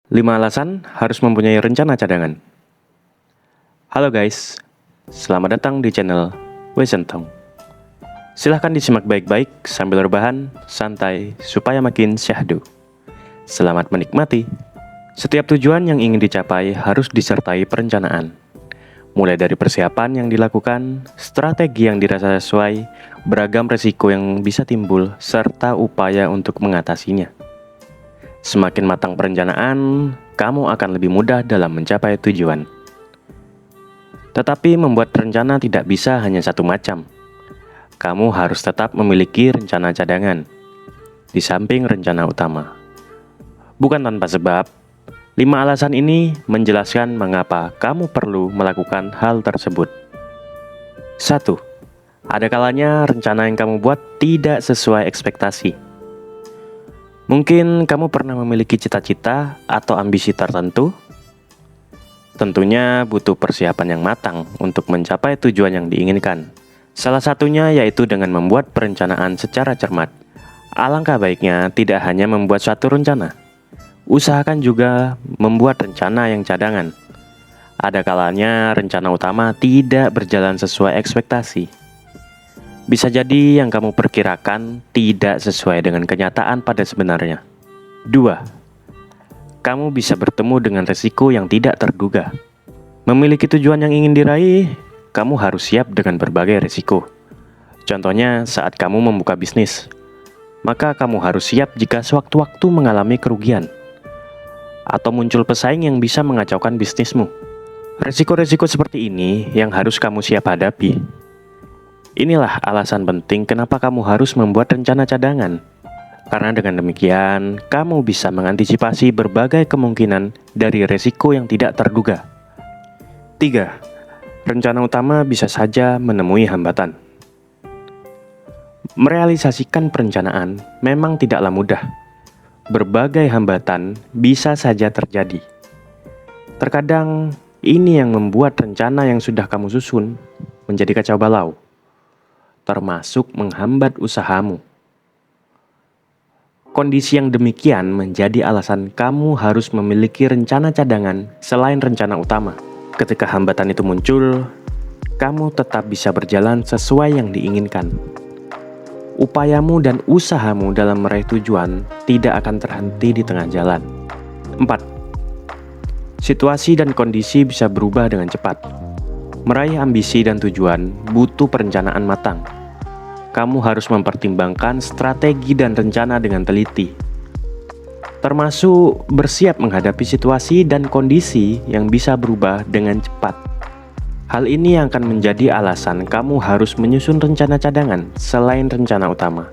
5 alasan harus mempunyai rencana cadangan. Halo guys, selamat datang di channel Wesentong. Silahkan disimak baik-baik sambil rebahan, santai, supaya makin syahdu. Selamat menikmati. Setiap tujuan yang ingin dicapai harus disertai perencanaan. Mulai dari persiapan yang dilakukan, strategi yang dirasa sesuai, beragam resiko yang bisa timbul, serta upaya untuk mengatasinya. Semakin matang perencanaan, kamu akan lebih mudah dalam mencapai tujuan. Tetapi membuat rencana tidak bisa hanya satu macam. Kamu harus tetap memiliki rencana cadangan, di samping rencana utama. Bukan tanpa sebab, 5 alasan ini menjelaskan mengapa kamu perlu melakukan hal tersebut. 1. Ada kalanya rencana yang kamu buat tidak sesuai ekspektasi. Mungkin kamu pernah memiliki cita-cita atau ambisi tertentu. Tentunya butuh persiapan yang matang untuk mencapai tujuan yang diinginkan. Salah satunya yaitu dengan membuat perencanaan secara cermat. Alangkah baiknya tidak hanya membuat suatu rencana. Usahakan juga membuat rencana yang cadangan. Ada kalanya rencana utama tidak berjalan sesuai ekspektasi. Bisa jadi yang kamu perkirakan tidak sesuai dengan kenyataan pada sebenarnya. 2. Kamu bisa bertemu dengan resiko yang tidak terduga. Memiliki tujuan yang ingin diraih, kamu harus siap dengan berbagai resiko. Contohnya saat kamu membuka bisnis, maka kamu harus siap jika sewaktu-waktu mengalami kerugian atau muncul pesaing yang bisa mengacaukan bisnismu. Resiko-resiko seperti ini yang harus kamu siap hadapi. Inilah alasan penting kenapa kamu harus membuat rencana cadangan. Karena dengan demikian, kamu bisa mengantisipasi berbagai kemungkinan dari resiko yang tidak terduga. 3. Rencana utama bisa saja menemui hambatan. Merealisasikan perencanaan memang tidaklah mudah. Berbagai hambatan bisa saja terjadi. Terkadang, ini yang membuat rencana yang sudah kamu susun menjadi kacau balau, termasuk menghambat usahamu. Kondisi yang demikian menjadi alasan kamu harus memiliki rencana cadangan selain rencana utama. Ketika hambatan itu muncul, kamu tetap bisa berjalan sesuai yang diinginkan. Upayamu dan usahamu dalam meraih tujuan tidak akan terhenti di tengah jalan. 4. Situasi dan kondisi bisa berubah dengan cepat. Meraih ambisi dan tujuan butuh perencanaan matang. Kamu harus mempertimbangkan strategi dan rencana dengan teliti, termasuk bersiap menghadapi situasi dan kondisi yang bisa berubah dengan cepat. Hal ini yang akan menjadi alasan kamu harus menyusun rencana cadangan selain rencana utama.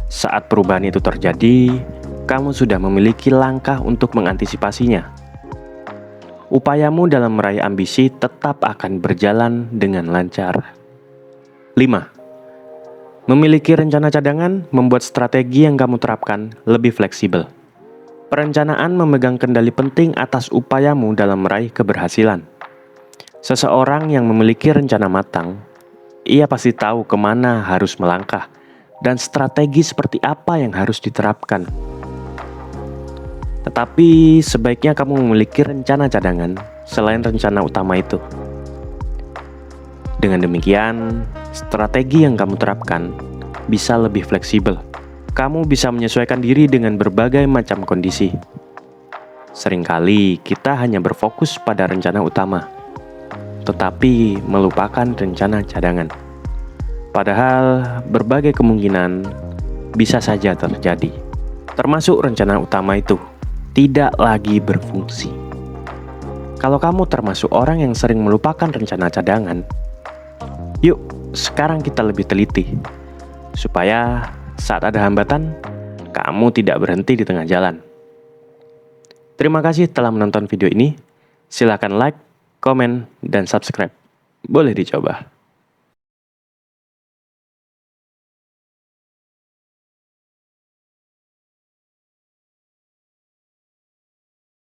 Saat perubahan itu terjadi, kamu sudah memiliki langkah untuk mengantisipasinya. Upayamu dalam meraih ambisi tetap akan berjalan dengan lancar. 5. Memiliki rencana cadangan membuat strategi yang kamu terapkan lebih fleksibel. Perencanaan memegang kendali penting atas upayamu dalam meraih keberhasilan. Seseorang yang memiliki rencana matang, ia pasti tahu kemana harus melangkah dan strategi seperti apa yang harus diterapkan. Tetapi sebaiknya kamu memiliki rencana cadangan selain rencana utama itu. Dengan demikian, strategi yang kamu terapkan bisa lebih fleksibel. Kamu bisa menyesuaikan diri dengan berbagai macam kondisi. Seringkali kita hanya berfokus pada rencana utama, tetapi melupakan rencana cadangan. Padahal berbagai kemungkinan bisa saja terjadi, termasuk rencana utama itu tidak lagi berfungsi. Kalau kamu termasuk orang yang sering melupakan rencana cadangan, yuk sekarang kita lebih teliti, supaya saat ada hambatan, kamu tidak berhenti di tengah jalan. Terima kasih telah menonton video ini. Silakan like, komen, dan subscribe. Boleh dicoba.